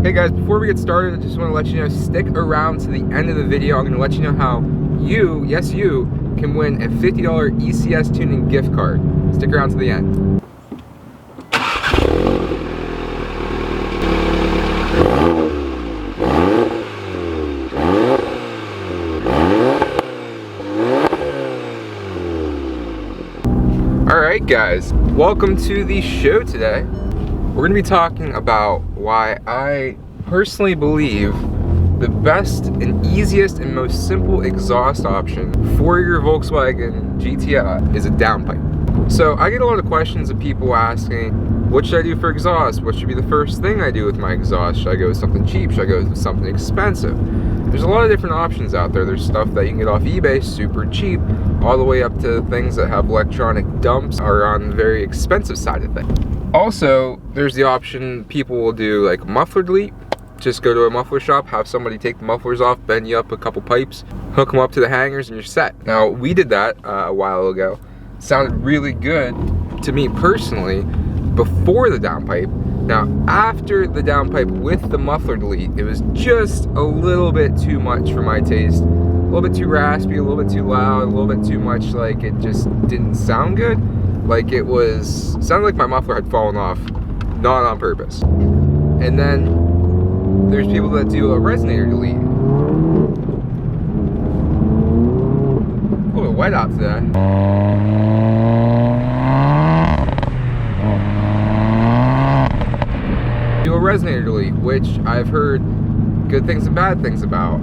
Hey guys, before we get started, I just want to let you know, stick around to the end of the video. I'm going to let you know how you, yes you, can win a $50 ECS tuning gift card. Stick around to the end. Alright guys, welcome to the show today. We're going to be talking about why I personally believe the best and easiest and most simple exhaust option for your Volkswagen GTI is a downpipe. So I get a lot of questions of people asking, what should I do for exhaust? What should be the first thing I do with my exhaust? Should I go with something cheap? Should I go with something expensive? There's a lot of different options out there. There's stuff that you can get off eBay super cheap, all the way up to things that have electronic dumps are on the very expensive side of things. Also, there's the option people will do like Muffler Delete. Just go to a muffler shop, have somebody take the mufflers off, bend you up a couple pipes, hook them up to the hangers, and you're set. Now, we did that a while ago. It sounded really good to me personally before the downpipe. Now, after the downpipe with the Muffler Delete, it was just a little bit too much for my taste. A little bit too raspy, a little bit too loud, a little bit too much, like it just didn't sound good. Like it sounded like my muffler had fallen off, not on purpose. And then there's people that do a Resonator Delete. A little bit wet out today. Do a Resonator Delete, which I've heard good things and bad things about.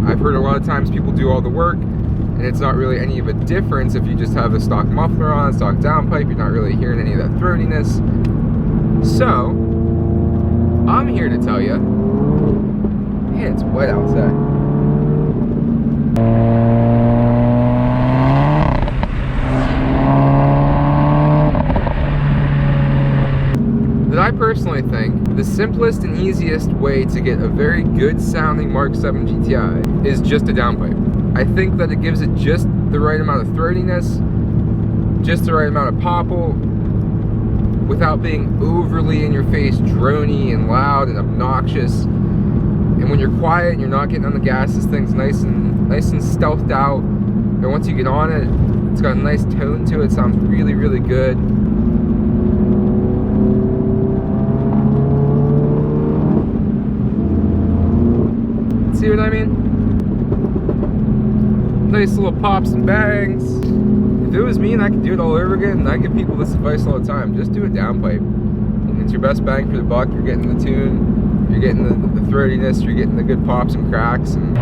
I've heard a lot of times people do all the work and it's not really any of a difference if you just have a stock muffler on, stock downpipe. You're not really hearing any of that throatiness. So, I'm here to tell you, man, it's wet outside. That I personally think the simplest and easiest way to get a very good sounding Mk7 Gti is just a downpipe. I think that it gives it just the right amount of throatiness, just the right amount of popple, without being overly in your face, drony and loud and obnoxious. And when you're quiet and you're not getting on the gas, this thing's nice and stealthed out. And once you get on it, it's got a nice tone to it. It sounds really, really good. See what I mean? Nice little pops and bangs. If it was me and I could do it all over again, and I give people this advice all the time, just do a downpipe. And it's your best bang for the buck. You're getting the tune, you're getting the throatiness, you're getting the good pops and cracks. And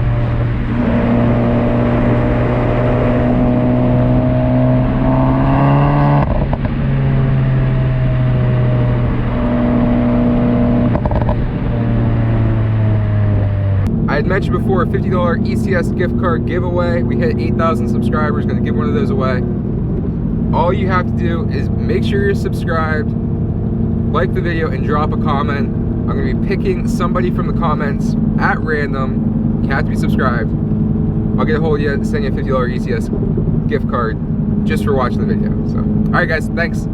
I had mentioned before a $50 ECS gift card giveaway. We hit 8,000 subscribers, gonna give one of those away. All you have to do is make sure you're subscribed, like the video, and drop a comment. I'm gonna be picking somebody from the comments at random. You have to be subscribed. I'll get a hold of you and send you a $50 ECS gift card just for watching the video. So, all right guys, thanks.